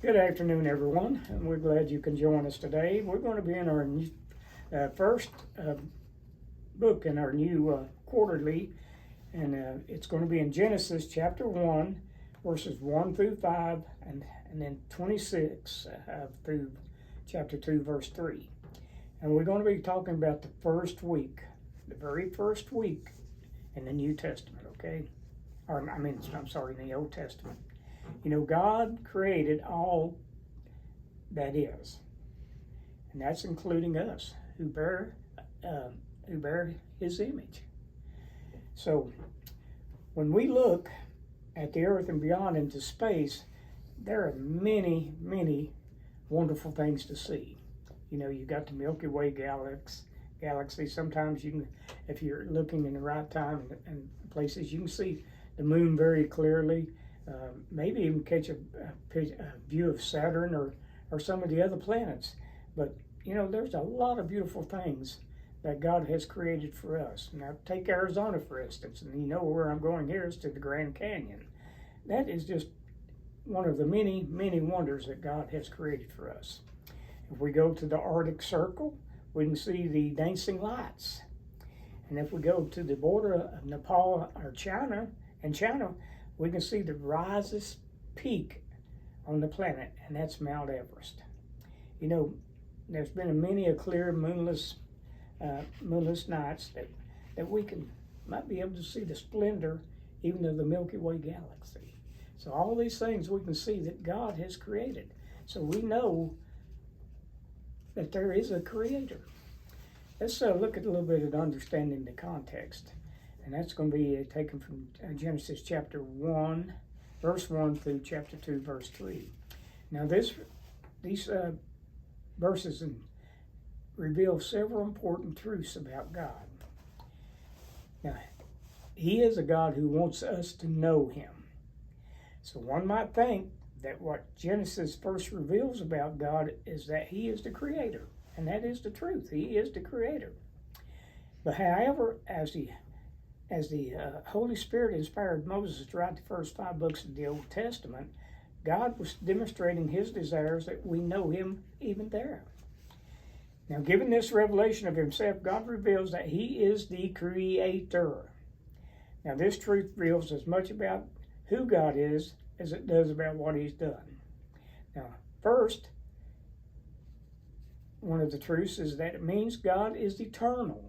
Good afternoon, everyone, and we're glad you can join us today. We're going to be in our first book in our new quarterly, and it's going to be in Genesis chapter 1, verses 1 through 5, and then 26 through chapter 2, verse 3. And we're going to be talking about the first week, the very first week in the New Testament, okay? I'm sorry, in the Old Testament. You know, God created all that is, and that's including us who bear His image. So, when we look at the earth and beyond into space, there are many, many wonderful things to see. You know, you've got the Milky Way galaxy. Sometimes you can, if you're looking in the right time and places, you can see the moon very clearly. Maybe even catch a view of Saturn or some of the other planets. But, you know, there's a lot of beautiful things that God has created for us. Now, take Arizona, for instance, and you know where I'm going here is to the Grand Canyon. That is just one of the many, many wonders that God has created for us. If we go to the Arctic Circle, we can see the dancing lights. And if we go to the border of Nepal or China, we can see the highest peak on the planet, and that's Mount Everest. You know, there's been many a clear moonless nights that we might be able to see the splendor even of the Milky Way galaxy. So all these things we can see that God has created. So we know that there is a creator. Let's look at a little bit of understanding the context. And that's going to be taken from Genesis chapter 1, verse 1 through chapter 2, verse 3. Now these verses reveal several important truths about God. Now, He is a God who wants us to know Him. So one might think that what Genesis first reveals about God is that He is the Creator. And that is the truth. He is the Creator. But however, as the Holy Spirit inspired Moses to write the first 5 books of the Old Testament, God was demonstrating His desires that we know Him even there. Now, given this revelation of Himself, God reveals that He is the Creator. Now, this truth reveals as much about who God is as it does about what He's done. Now, first, one of the truths is that it means God is eternal.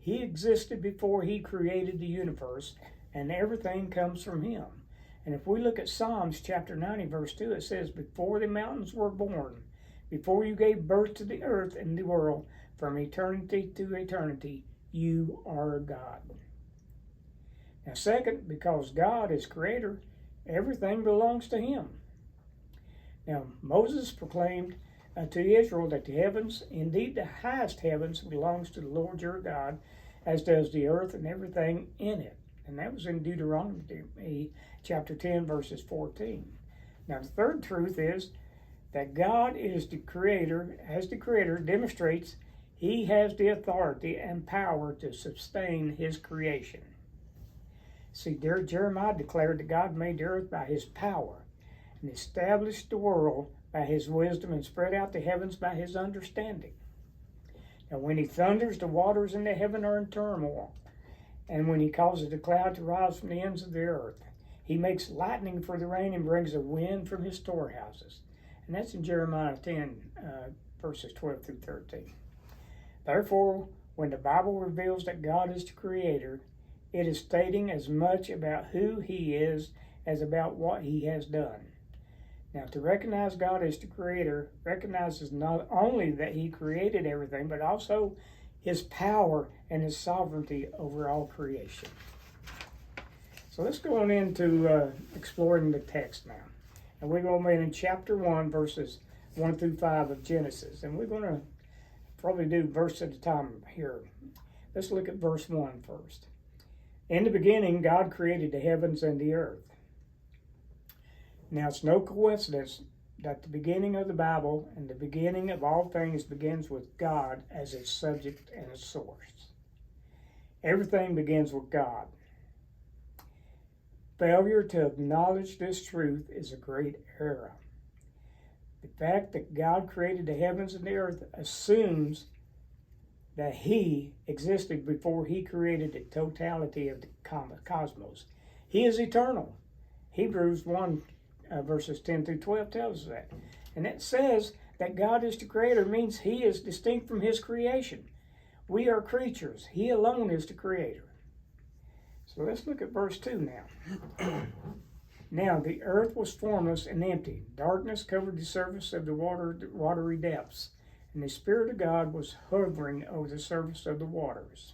He existed before He created the universe, and everything comes from Him. And if we look at Psalms chapter 90, verse 2, it says, "Before the mountains were born, before you gave birth to the earth and the world, from eternity to eternity, you are God." Now, second, because God is Creator, everything belongs to Him. Now, Moses proclaimed to Israel that the heavens, indeed the highest heavens, belongs to the Lord your God, as does the earth and everything in it. And that was in Deuteronomy chapter 10, verses 14. Now, the third truth is that God is the Creator, as the Creator demonstrates He has the authority and power to sustain His creation. See, Jeremiah declared that God made the earth by His power and established the world by His wisdom and spread out the heavens by His understanding. Now, when He thunders, the waters in the heaven are in turmoil. And when He causes the cloud to rise from the ends of the earth, He makes lightning for the rain and brings a wind from His storehouses. And that's in Jeremiah 10, verses 12 through 13. Therefore, when the Bible reveals that God is the Creator, it is stating as much about who He is as about what He has done. Now, to recognize God as the Creator recognizes not only that He created everything, but also His power and His sovereignty over all creation. So let's go on into exploring the text now. And we're going to be in chapter 1, verses 1 through 5 of Genesis. And we're going to probably do verse at a time here. Let's look at verse 1 first. In the beginning, God created the heavens and the earth. Now, it's no coincidence that the beginning of the Bible and the beginning of all things begins with God as its subject and its source. Everything begins with God. Failure to acknowledge this truth is a great error. The fact that God created the heavens and the earth assumes that he existed before he created the totality of the cosmos. He is eternal. Hebrews 1 verses 10 through 12 tells us that. And it says that God is the creator means he is distinct from his creation. We are creatures. He alone is the creator. So let's look at verse 2 now. Now the earth was formless and empty. Darkness covered the surface of the watery depths, and the Spirit of God was hovering over the surface of the waters.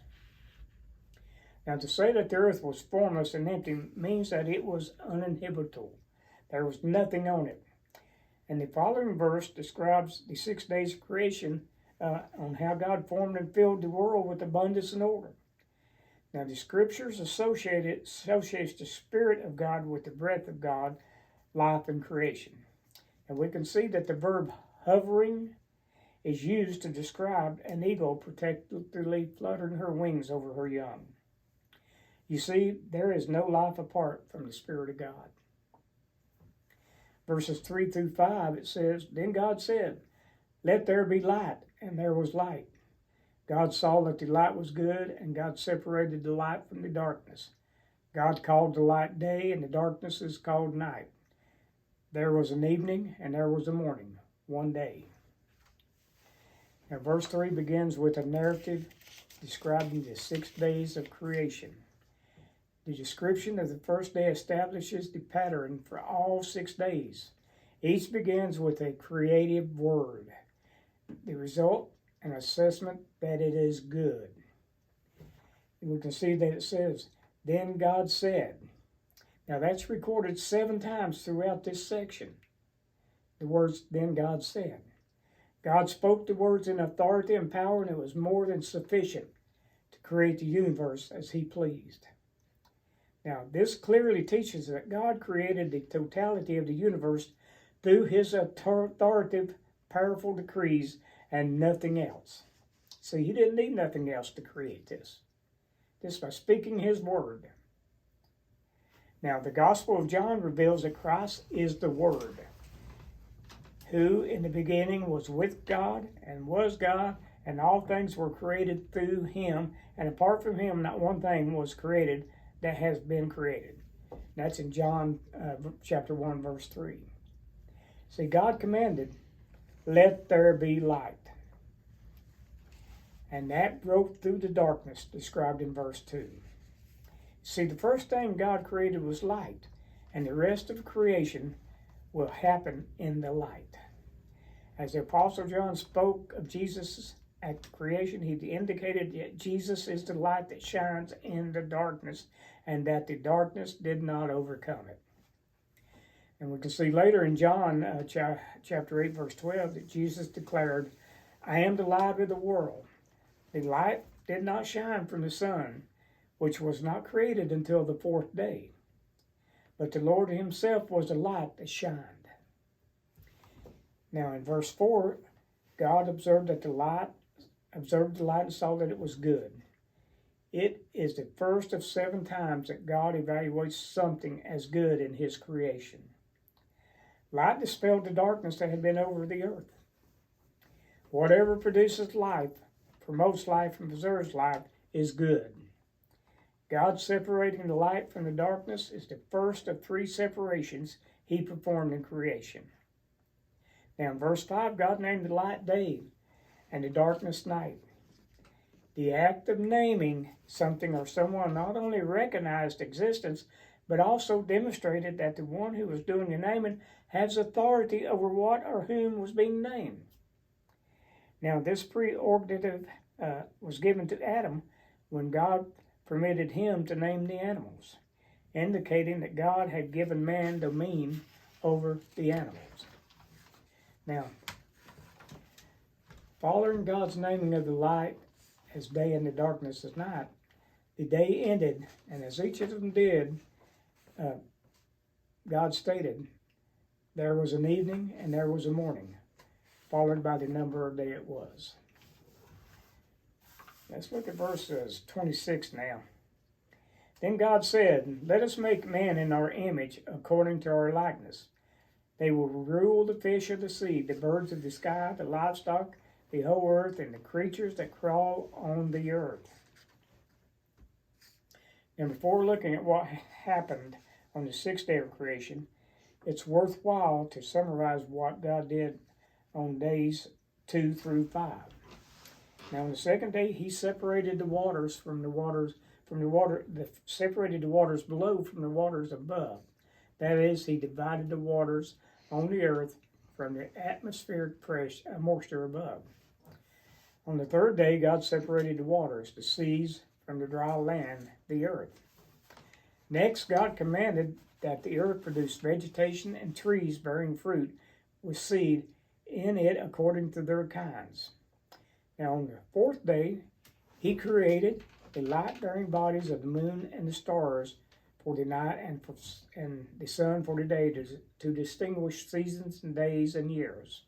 Now to say that the earth was formless and empty means that it was uninhabitable. There was nothing on it. And the following verse describes the 6 days of creation on how God formed and filled the world with abundance and order. Now the scriptures associates the Spirit of God with the breath of God, life and creation. And we can see that the verb hovering is used to describe an eagle protectively fluttering her wings over her young. You see, there is no life apart from the Spirit of God. Verses 3 through 5, it says, Then God said, Let there be light, and there was light. God saw that the light was good, and God separated the light from the darkness. God called the light day, and the darkness is called night. There was an evening, and there was a morning, one day. Now, verse 3 begins with a narrative describing the 6 days of creation. The description of the first day establishes the pattern for all 6 days. Each begins with a creative word. The result, an assessment that it is good. And we can see that it says, Then God said. Now that's recorded 7 times throughout this section. The words, Then God said. God spoke the words in authority and power, and it was more than sufficient to create the universe as he pleased. Now, this clearly teaches that God created the totality of the universe through his authoritative, powerful decrees and nothing else. See, he didn't need nothing else to create this. Just by speaking his word. Now, the Gospel of John reveals that Christ is the Word, who in the beginning was with God, and all things were created through him, and apart from him, not one thing was created that has been created. That's in John chapter 1, verse 3. See, God commanded, Let there be light. And that broke through the darkness described in verse 2. See, the first thing God created was light, and the rest of creation will happen in the light. As the Apostle John spoke of Jesus at creation, he indicated that Jesus is the light that shines in the darkness, and that the darkness did not overcome it. And we can see later in John chapter 8, verse 12, that Jesus declared, I am the light of the world. The light did not shine from the sun, which was not created until the 4th day. But the Lord himself was the light that shined. Now in verse 4, God observed the light and saw that it was good. It is the first of 7 times that God evaluates something as good in his creation. Light dispelled the darkness that had been over the earth. Whatever produces life, promotes life, and preserves life is good. God separating the light from the darkness is the first of 3 separations he performed in creation. Now in verse 5, God named the light day and the darkness night. The act of naming something or someone not only recognized existence, but also demonstrated that the one who was doing the naming has authority over what or whom was being named. Now this prerogative was given to Adam when God permitted him to name the animals, indicating that God had given man dominion over the animals. Now, following God's naming of the light as day and the darkness as night, the day ended, and as each of them did, God stated, there was an evening and there was a morning, followed by the number of day it was. Let's look at verses 26 now. Then God said, Let us make man in our image according to our likeness. They will rule the fish of the sea, the birds of the sky, the livestock, the whole earth, and the creatures that crawl on the earth. And before looking at what happened on the sixth day of creation, it's worthwhile to summarize what God did on days 2 through 5. Now, on the second day, He separated the waters separated the waters below from the waters above. That is, He divided the waters on the earth from the atmospheric moisture above. On the third day, God separated the waters, the seas, from the dry land, the earth. Next, God commanded that the earth produce vegetation and trees bearing fruit with seed in it according to their kinds. Now, on the fourth day, He created the light-bearing bodies of the moon and the stars for the night and the sun for the day to distinguish seasons and days and years.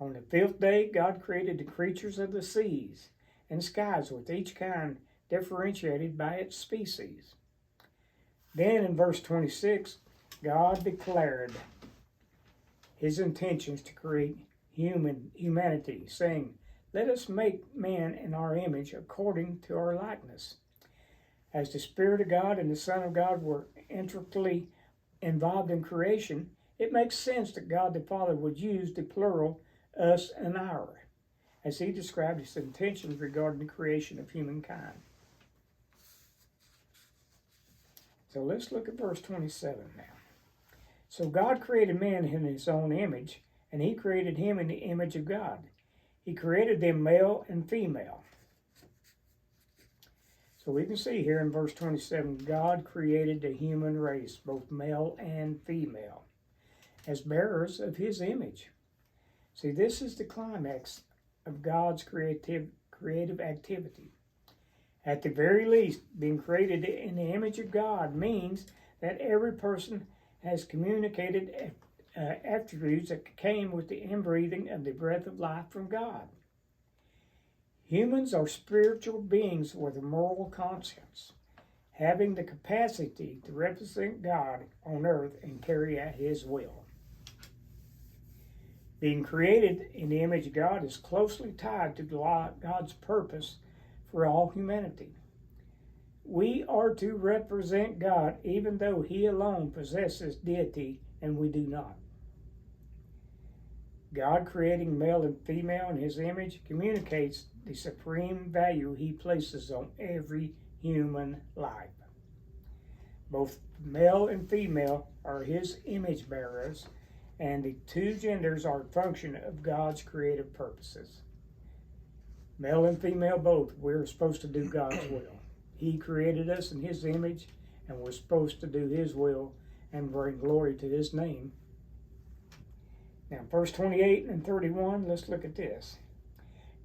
On the fifth day, God created the creatures of the seas and skies, with each kind differentiated by its species. Then in verse 26, God declared His intentions to create humanity, saying, "Let us make man in our image according to our likeness." As the Spirit of God and the Son of God were intricately involved in creation, it makes sense that God the Father would use the plural us and our, as He described His intentions regarding the creation of humankind. So let's look at verse 27 now. So God created man in His own image, and He created him in the image of God. He created them male and female. So we can see here in verse 27, God created the human race, both male and female, as bearers of His image. See, this is the climax of God's creative activity. At the very least, being created in the image of God means that every person has communicated attributes that came with the inbreathing of the breath of life from God. Humans are spiritual beings with a moral conscience, having the capacity to represent God on earth and carry out His will. Being created in the image of God is closely tied to God's purpose for all humanity. We are to represent God even though He alone possesses deity and we do not. God creating male and female in His image communicates the supreme value He places on every human life. Both male and female are His image bearers, and the two genders are a function of God's creative purposes. Male and female both, we're supposed to do God's will. He created us in His image, and we're supposed to do His will and bring glory to His name. Now, verse 28 and 31, let's look at this.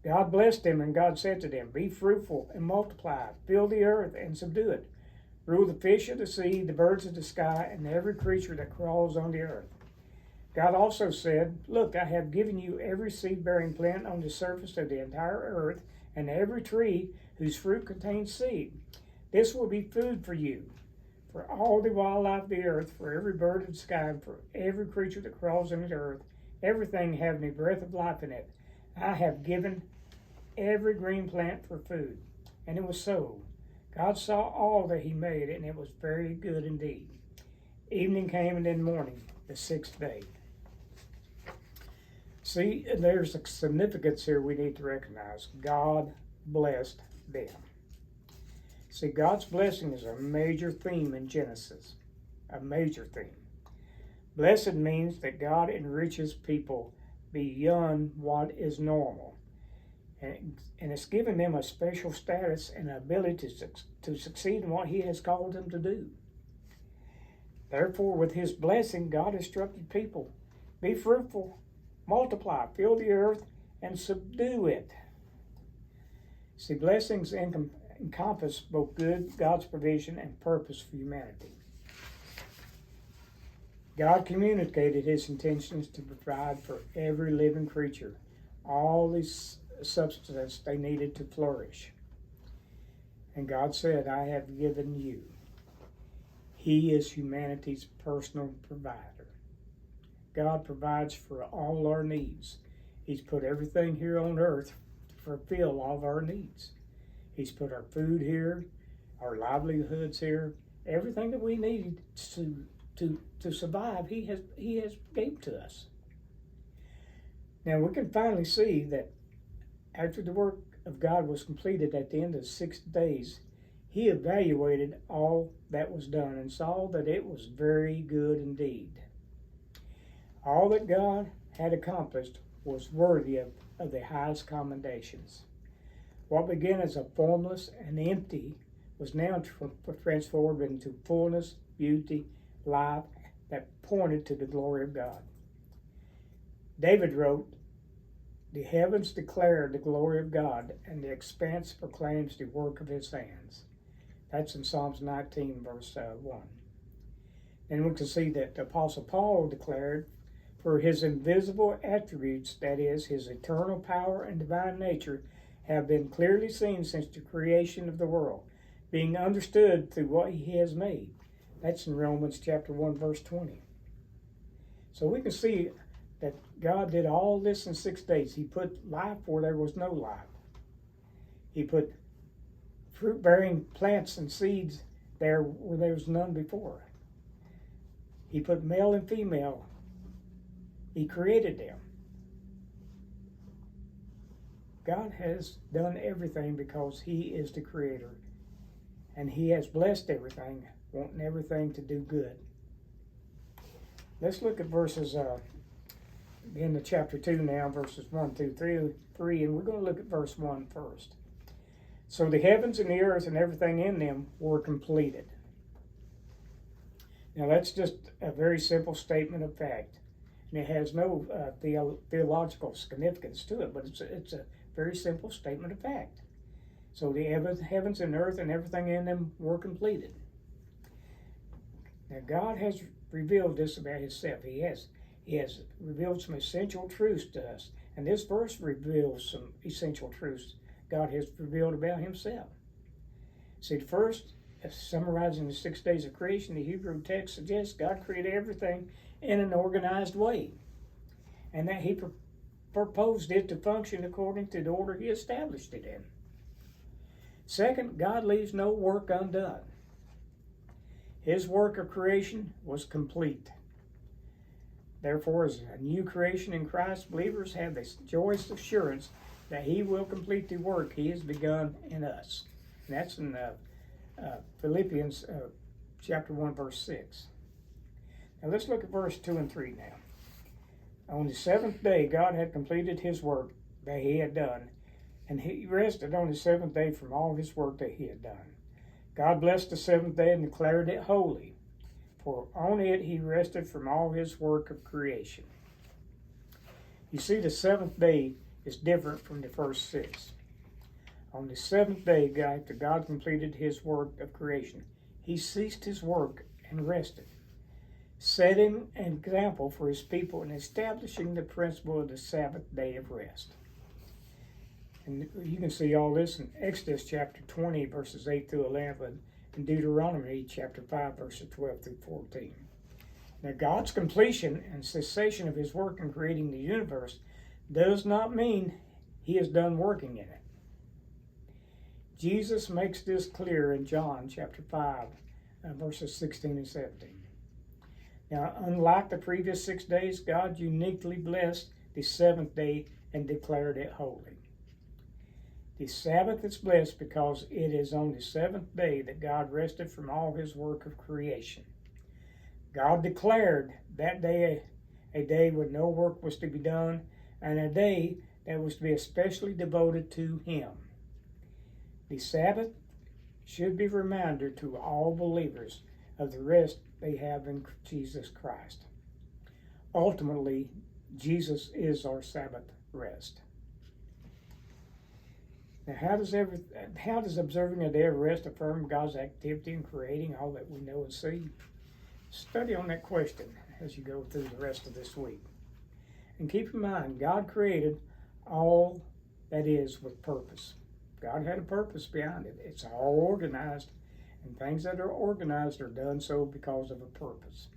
God blessed them, and God said to them, "Be fruitful and multiply, fill the earth and subdue it. Rule the fish of the sea, the birds of the sky, and every creature that crawls on the earth." God also said, "Look, I have given you every seed-bearing plant on the surface of the entire earth, and every tree whose fruit contains seed. This will be food for you, for all the wildlife of the earth, for every bird of the sky, and for every creature that crawls on the earth, everything having the breath of life in it. I have given every green plant for food." And it was so. God saw all that He made, and it was very good indeed. Evening came, and then morning, the sixth day. See, there's a significance here we need to recognize. God blessed them. See, God's blessing is a major theme in Genesis. A major theme. Blessed means that God enriches people beyond what is normal. And it's given them a special status and ability to succeed in what He has called them to do. Therefore, with His blessing, God instructed people, "Be fruitful, multiply, fill the earth, and subdue it." See, blessings encompass both God's provision and purpose for humanity. God communicated His intentions to provide for every living creature all the substance they needed to flourish. And God said, "I have given you." He is humanity's personal provider. God provides for all our needs. He's put everything here on earth to fulfill all of our needs. He's put our food here, our livelihoods here, everything that we need to survive, He has gave to us. Now we can finally see that after the work of God was completed at the end of 6 days, He evaluated all that was done and saw that it was very good indeed. All that God had accomplished was worthy of the highest commendations. What began as a formless and empty was now transformed into fullness, beauty, life that pointed to the glory of God. David wrote, "The heavens declare the glory of God, and the expanse proclaims the work of His hands." That's in Psalms 19, verse 1. And we can see that the Apostle Paul declared, "For His invisible attributes, that is, His eternal power and divine nature, have been clearly seen since the creation of the world, being understood through what He has made." That's in Romans chapter 1, verse 20. So we can see that God did all this in 6 days. He put life where there was no life. He put fruit-bearing plants and seeds there where there was none before. He put male and female. He created them. God has done everything because He is the Creator. And He has blessed everything, wanting everything to do good. Let's look at verses in the chapter 2 now, verses 1 through 3, and we're going to look at verse 1 first. "So the heavens and the earth and everything in them were completed." Now that's just a very simple statement of fact, and it has no theological significance to it, but it's a very simple statement of fact. So the heavens and earth and everything in them were completed. Now God has revealed this about Himself. He has revealed some essential truths to us, and this verse reveals some essential truths God has revealed about Himself. See, first, summarizing the 6 days of creation, the Hebrew text suggests God created everything in an organized way, and that He proposed it to function according to the order He established it in. Second, God leaves no work undone. His work of creation was complete. Therefore, as a new creation in Christ, believers have the joyous assurance that He will complete the work He has begun in us. And that's in Philippians chapter 1, verse 6. Now let's look at verse 2 and 3 now. On the seventh day, God had completed His work that He had done, and He rested on the seventh day from all His work that He had done. God blessed the seventh day and declared it holy, for on it He rested from all His work of creation. You see, the seventh day is different from the first 6. On the seventh day, after God completed His work of creation, He ceased His work and rested, setting an example for His people and establishing the principle of the Sabbath day of rest. And you can see all this in Exodus chapter 20, verses 8 through 11, and Deuteronomy chapter 5, verses 12 through 14. Now, God's completion and cessation of His work in creating the universe does not mean He is done working in it. Jesus makes this clear in John chapter 5, verses 16 and 17. Now, unlike the previous 6 days, God uniquely blessed the seventh day and declared it holy. The Sabbath is blessed because it is on the seventh day that God rested from all His work of creation. God declared that day a day when no work was to be done, and a day that was to be especially devoted to Him. The Sabbath should be a reminder to all believers of the rest they have in Jesus Christ. Ultimately, Jesus is our Sabbath rest. Now, how does observing a day of rest affirm God's activity in creating all that we know and see? Study on that question as you go through the rest of this week. And keep in mind, God created all that is with purpose. God had a purpose behind it. It's all organized, and things that are organized are done so because of a purpose.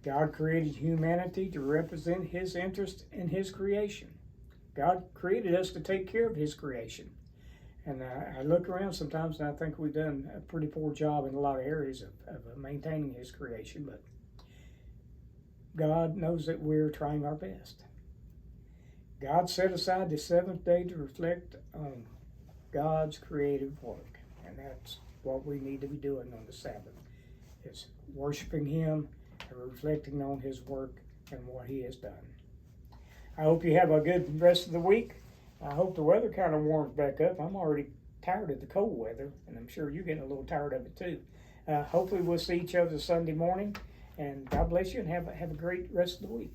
God created humanity to represent His interest in His creation. God created us to take care of His creation. And I look around sometimes and I think we've done a pretty poor job in a lot of areas of maintaining His creation, but God knows that we're trying our best. God set aside the seventh day to reflect on God's creative work, and that's what we need to be doing on the Sabbath, is worshiping Him and reflecting on His work and what He has done. I hope you have a good rest of the week. I hope the weather kind of warms back up. I'm already tired of the cold weather, and I'm sure you're getting a little tired of it too. Hopefully we'll see each other Sunday morning, and God bless you, and have a great rest of the week.